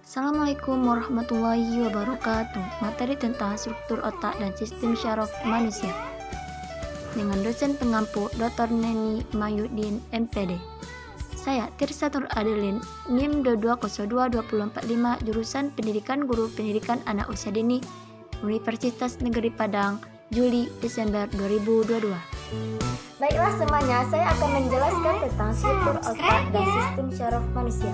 Assalamualaikum warahmatullahi wabarakatuh. Materi tentang struktur otak dan sistem syaraf manusia dengan dosen pengampu Dr. Neni Mayudin MPD. Saya Tirsa Nur Adelin, NIM 2202245, jurusan Pendidikan Guru Pendidikan Anak Usia Dini, Universitas Negeri Padang, Juli Desember 2022. Baiklah semuanya, saya akan menjelaskan tentang struktur otak dan sistem syaraf manusia.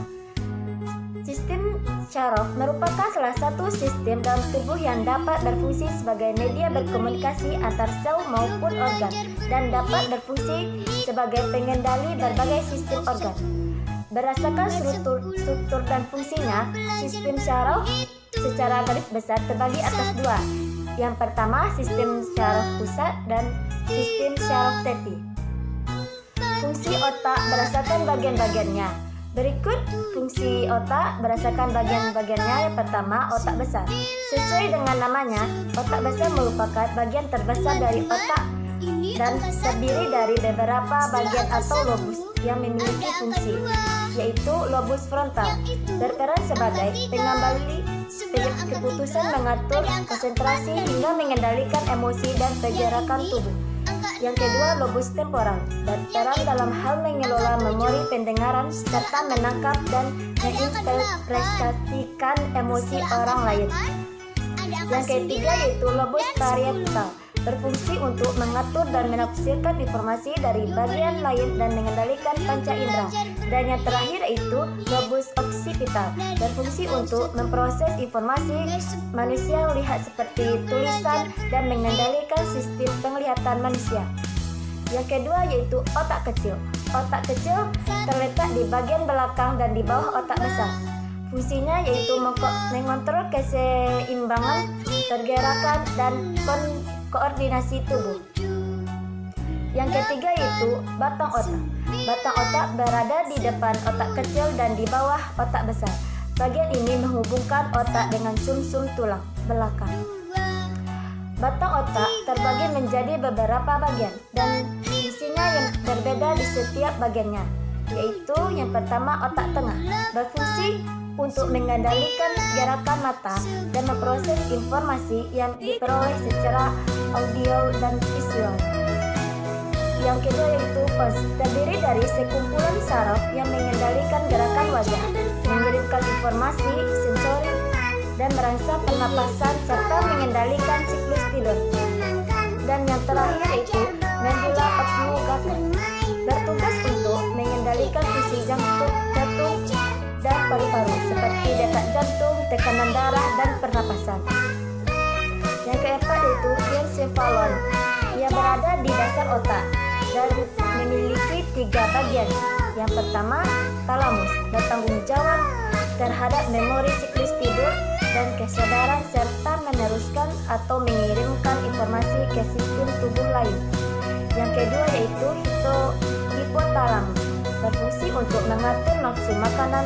Sistem syaraf merupakan salah satu sistem dalam tubuh yang dapat berfungsi sebagai media berkomunikasi antar sel maupun organ dan dapat berfungsi sebagai pengendali berbagai sistem organ. Berdasarkan struktur dan fungsinya, sistem syaraf secara garis besar terbagi atas dua. Yang pertama, sistem syaraf pusat dan sistem syaraf tepi. Fungsi otak berdasarkan bagian-bagiannya. Berikut fungsi otak berdasarkan bagian-bagiannya. Yang pertama, otak besar. Sesuai dengan namanya, otak besar merupakan bagian terbesar dari otak dan terdiri dari beberapa bagian atau lobus yang memiliki fungsi, yaitu lobus frontal, berperan sebagai pengambil keputusan, mengatur konsentrasi hingga mengendalikan emosi dan pergerakan tubuh. Yang kedua, lobus temporal, berperan dalam hal mengelola memori pendengaran serta menangkap dan menginterpretasikan emosi orang lain. Yang ketiga yaitu lobus parietal, berfungsi untuk mengatur dan menafsirkan informasi dari bagian lain dan mengendalikan panca indera. Dan yang terakhir yaitu lobus occipital, berfungsi untuk memproses informasi manusia lihat seperti tulisan dan mengendalikan sistem penglihatan manusia. Yang kedua yaitu otak kecil. Otak kecil terletak di bagian belakang dan di bawah otak besar. Fungsinya yaitu mengontrol keseimbangan, pergerakan, dan koordinasi tubuh. Yang ketiga yaitu batang otak. Batang otak berada di depan otak kecil dan di bawah otak besar. Bagian ini menghubungkan otak dengan sumsum tulang belakang. Batang otak terbagi menjadi beberapa bagian dan fungsinya yang berbeda di setiap bagiannya, yaitu yang pertama otak tengah, berfungsi untuk mengendalikan gerakan mata dan memproses informasi yang diperoleh secara audio dan visual. Yang kedua yaitu pons, terdiri dari sekumpulan saraf yang mengendalikan gerakan wajah, mengirimkan informasi sensori dan merangsang pernapasan serta mengendalikan siklus tidur. Dan yang terakhir yaitu medulla oblongata, bertugas untuk mengendalikan fungsi jantung dan paru-paru seperti detak jantung, tekanan darah, dan pernapasan. Yang keempat yaitu encephalon, yang berada di dasar otak dan memiliki tiga bagian. Yang pertama, talamus, bertanggung jawab terhadap memori siklus tidur dan kesadaran serta meneruskan atau mengirimkan informasi ke sistem tubuh lain. Yang kedua yaitu hipotalamus, berfungsi untuk mengatur nafsu makanan,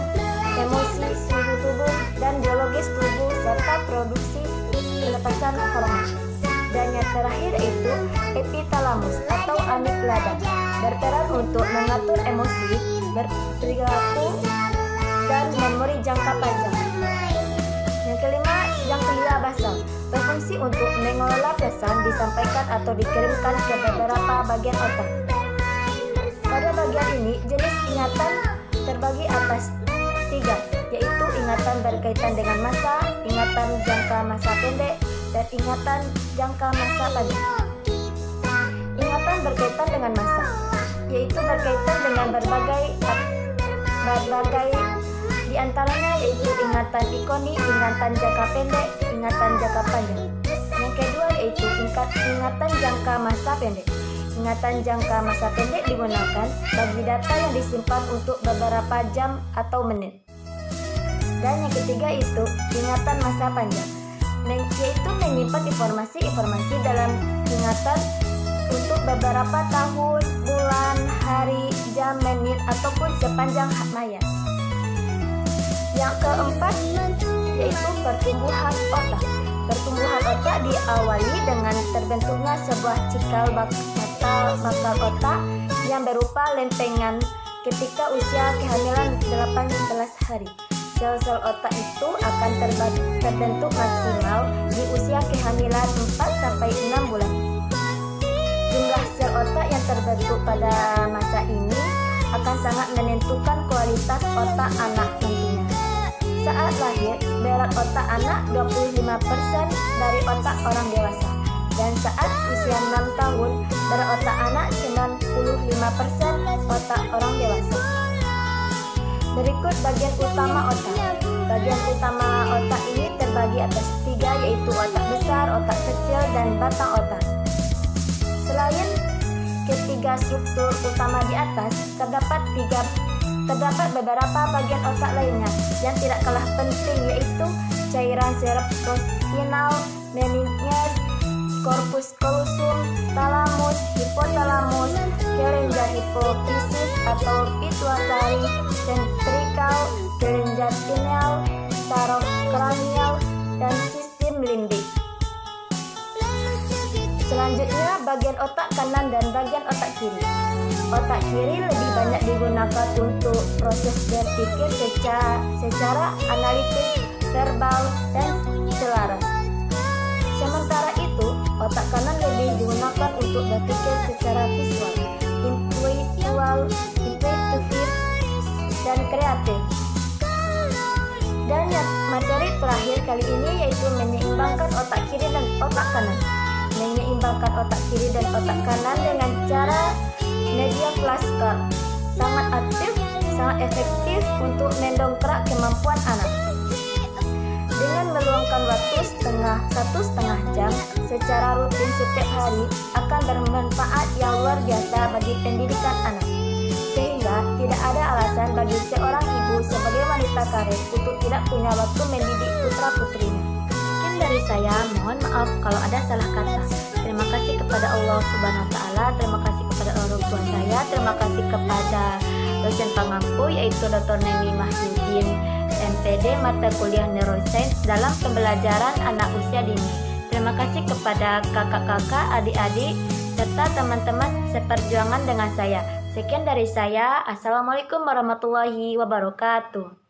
emosi, suhu tubuh, dan biologis tubuh serta produksi pelepasan hormon. Dan yang terakhir yaitu epitalamus atau amigdala, berperan untuk mengatur emosi, berperilaku, dan memori jangka panjang. Yang kelima, ganglia basal, berfungsi untuk mengelola pesan disampaikan atau dikirimkan ke beberapa bagian otak. Pada bagian ini, jenis ingatan terbagi atas tiga, yaitu ingatan berkaitan dengan masa, ingatan jangka masa pendek, dan ingatan jangka masa panjang. Ingatan berkaitan dengan masa, yaitu berkaitan dengan berbagai di antaranya yaitu ingatan ikoni, ingatan jangka pendek, ingatan jangka panjang. Yang kedua yaitu ingatan jangka masa pendek. Ingatan jangka masa pendek digunakan bagi data yang disimpan untuk beberapa jam atau menit. Dan yang ketiga itu ingatan masa panjang, yaitu menyimpan informasi dalam ingatan untuk beberapa tahun, bulan, hari, jam, menit, ataupun sepanjang masa. Yang keempat yaitu pertumbuhan otak. Pertumbuhan otak diawali dengan terbentuknya sebuah cikal bakal otak yang berupa lempengan ketika usia kehamilan 18 hari. sel-sel otak itu akan terbentuk maksimal di usia kehamilan 4-6 bulan. Jumlah sel otak yang terbentuk pada masa ini akan sangat menentukan kualitas otak anak nantinya. Saat lahir, berat otak anak 25% dari otak orang dewasa. Dan saat usia 6 tahun, berat otak anak 95% otak orang dewasa. Berikut bagian utama otak. Bagian utama otak ini terbagi atas 3, yaitu otak besar, otak kecil, dan batang otak. Selain ketiga struktur utama di atas, terdapat beberapa bagian otak lainnya yang tidak kalah penting, yaitu cairan cerebrospinal, meninges, corpus callosum, thalamus, hipotalamus, kelenjar hipofisis atau pituitary, ventricle, kelenjar pineal, saraf kranial, dan sistem limbik. Selanjutnya, bagian otak kanan dan bagian otak kiri. Otak kiri lebih banyak digunakan untuk proses berpikir secara analitis, verbal, dan selaras. Sementara itu, otak kanan lebih digunakan untuk berpikir secara visual, intuitif, dan kreatif. Dan materi terakhir kali ini yaitu menyeimbangkan otak kiri dan otak kanan. Menyeimbangkan otak kiri dan otak kanan dengan cara media flashcard sangat aktif, sangat efektif untuk mendongkrak kemampuan anak. Dengan meluangkan waktu 1,5 jam secara rutin setiap hari akan bermanfaat yang luar biasa bagi pendidikan anak. Sehingga tidak ada alasan bagi seorang ibu sebagai wanita karir untuk tidak punya waktu mendidik putra-putrinya. Sekian dari saya, mohon maaf kalau ada salah kata. Terima kasih kepada Allah Subhanahu wa Ta'ala, terima kasih kepada orang tua saya, terima kasih kepada dosen pengampu yaitu Dr. Nemi Mahyudin, MPD mata kuliah Neuroscience dalam pembelajaran anak usia dini. Terima kasih kepada kakak-kakak, adik-adik, serta teman-teman seperjuangan dengan saya. Sekian dari saya. Assalamualaikum warahmatullahi wabarakatuh.